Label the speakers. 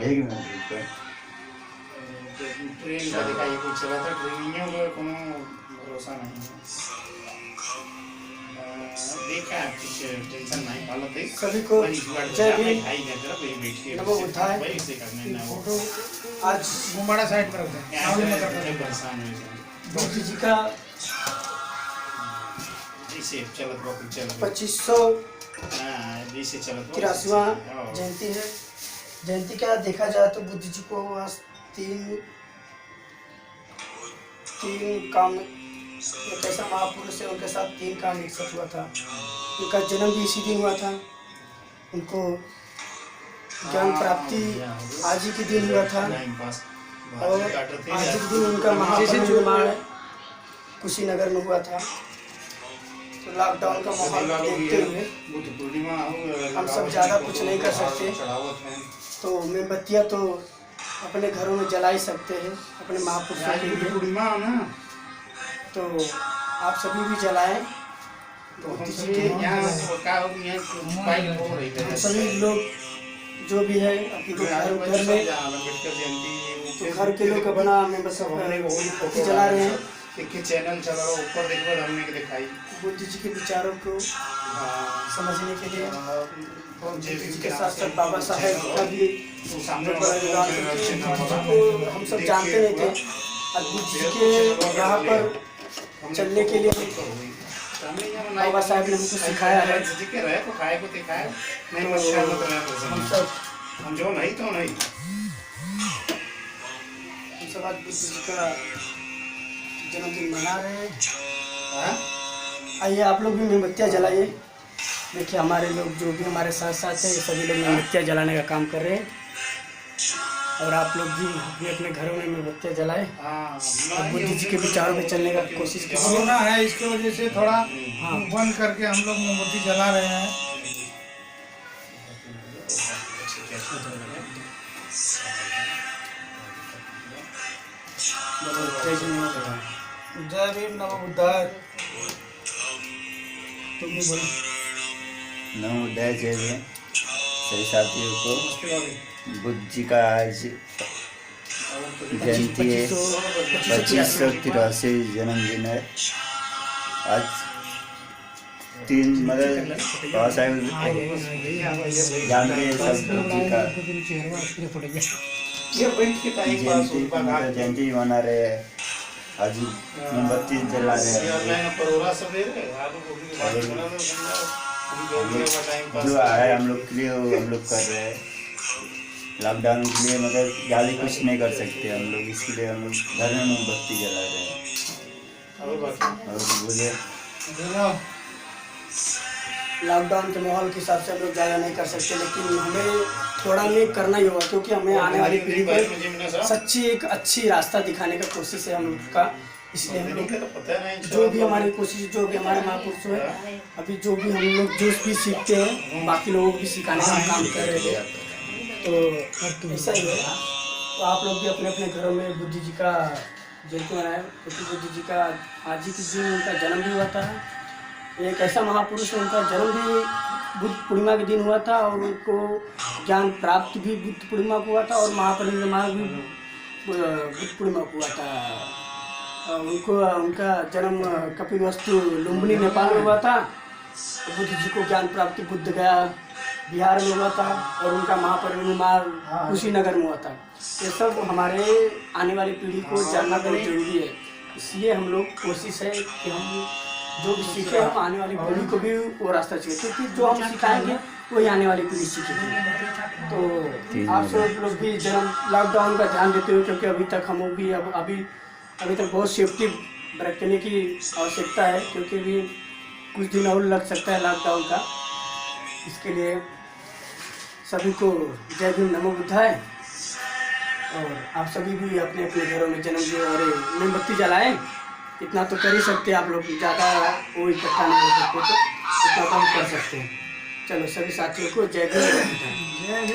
Speaker 1: एक मिनट रुको।
Speaker 2: ट्रेन का दिखाइए कुछ चला था, ट्रेनियों का कोनो भरोसा नहीं है। देखा कुछ टेंशन नहीं पाला थे
Speaker 3: सभी को जय भीम।
Speaker 2: भाई ने तरफ ये बैठ के
Speaker 3: नमो बुद्धाय।
Speaker 2: भाई से करने ना हो
Speaker 3: फोटो आज
Speaker 4: मुंबाड़ा साइड पर रखते हैं, सामने मत रखते हैं।
Speaker 2: परेशान हो जाए
Speaker 3: बुद्ध जी का
Speaker 2: इसे चलत बहुत चल
Speaker 3: 2583वां
Speaker 2: इसे चलत
Speaker 3: जयंती है। जयंती का देखा जाए तो बुद्ध जी को आज तीन काम, एक ऐसा महापुरुष है उनके साथ तीन काम एक साथ हुआ था। उनका जन्म भी इसी दिन हुआ था, उनको ज्ञान प्राप्ति आज ही के दिन हुआ था, और आज ही के दिन उनका महापरिनिर्वाण कुशीनगर में हुआ था। तो लॉकडाउन का माहौल देखते हुए हम सब ज़्यादा कुछ नहीं कर सकते, तो मोमबत्तियाँ तो अपने घरों में जला ही सकते हैं अपने महापुरुषों के लिए। तो आप सभी भी जलाएं। तो हम सभी लोग जो भी है अपने घर में, तो घर के लोग अपना मोमबत्ती जला रहे हैं।
Speaker 2: देखिए चैनल चला रहा ऊपर देखो हमने के दिखाई
Speaker 3: बुद्ध जी के विचारों को समझने के लिए बुद्ध जी के साथ साथ बाबा साहेब का भी बहुत बड़ा योगदान को हम सब जानते नहीं थे। और बुद्ध जी के राह पर चलने के लिए बाबा साहेब ने हमको सिखाया है। हम सब
Speaker 2: हम जो नहीं तो नहीं
Speaker 3: हम सब आज बुद्ध जी का जन्मदिन मना रहे हैं। आइए आप लोग भी मोमबत्तियाँ जलाइए। देखिए हमारे लोग जो भी हमारे साथ साथ हैं सभी लोग मोमबत्तियाँ जलाने का काम कर रहे हैं, और आप लोग भी अपने घरों में मोमबत्तियाँ जलाएं और बुद्ध जी के विचारों पे चलने का कोशिश कीजिए।
Speaker 4: कोरोना है, इसकी वजह से थोड़ा बंद करके हम लोग मोमबत्ती जला रहे हैं। जय भीम, नमो बुद्धाय। तुम भी बोलो।
Speaker 1: नमो बुद्धाय, जय भीम। सभी साथियों को बुद्ध जी का आज जयंती है, 2583 जन्मदिन है। आज तीन मतलब बाबा साहेब जानते हैं सब बुद्ध जी का जयंती मना रहे हैं। आज मोमबत्ती जला रहे हैं। जो है हम लोग के लिए वो हम लोग कर रहे हैं। लॉकडाउन के लिए मतलब ज़्यादा कुछ नहीं कर सकते हम लोग, इसलिए हम लोग घर में मोमबत्ती जला रहे हैं। और बोले
Speaker 3: लॉकडाउन के माहौल के हिसाब से हम लोग ज़्यादा नहीं कर सकते, लेकिन हमें थोड़ा नहीं करना ही होगा, क्योंकि हमें आने वाली पीढ़ी को सच्ची एक अच्छी रास्ता दिखाने का कोशिश है हम लोग का। इसलिए हम लोग जो भी हमारी कोशिश, जो भी हमारे महापुरुष है, अभी जो भी हम लोग जो भी सीखते हैं बाकी लोगों को भी सिखाने का काम कर रहे हैं। तो ऐसा ही है। तो आप लोग भी अपने अपने घरों में बुद्ध जी का जयंती मनाएं, क्योंकि बुद्ध जी का आज ही के दिन उनका जन्म भी हुआ था। एक ऐसा महापुरुष है, उनका जन्म भी बुद्ध पूर्णिमा के दिन हुआ था, और उनको ज्ञान प्राप्ति भी बुद्ध पूर्णिमा को हुआ था, और महापरिनिर्वाण भी बुद्ध पूर्णिमा को हुआ था। उनको उनका जन्म कपिलवस्तु लुम्बिनी नेपाल में हुआ था। बुद्ध जी को ज्ञान प्राप्ति बुद्ध गया बिहार में हुआ था, और उनका महापरिनिर्वाण कुशीनगर में हुआ था। ये सब हमारे आने वाली पीढ़ी को जानना बहुत जरूरी है। इसलिए हम लोग कोशिश है कि हम जो भी सीखे हम आने वाली पीढ़ी को भी वो रास्ता चाहिए, क्योंकि जो हम सिखाएंगे वही आने वाली पीढ़ी सीखेगी। तो आप सब लोग भी जन्म लॉकडाउन का ध्यान देते हुए, क्योंकि अभी तक हम भी अभी तक बहुत सेफ्टी बरतने की आवश्यकता है, क्योंकि भी कुछ दिन और लग सकता है लॉकडाउन का। इसके लिए सभी को जय भीम, नमो बुद्धाय। और आप सभी भी अपने अपने घरों में जन्मदिन और मोमबत्ती जलाएं। इतना तो कर ही सकते हैं आप लोग, ज़्यादा वो इकट्ठा नहीं हो सकते, तो इतना तो हम कर सकते हैं। चलो सभी साथियों को जय भीम, नमो बुद्धाय।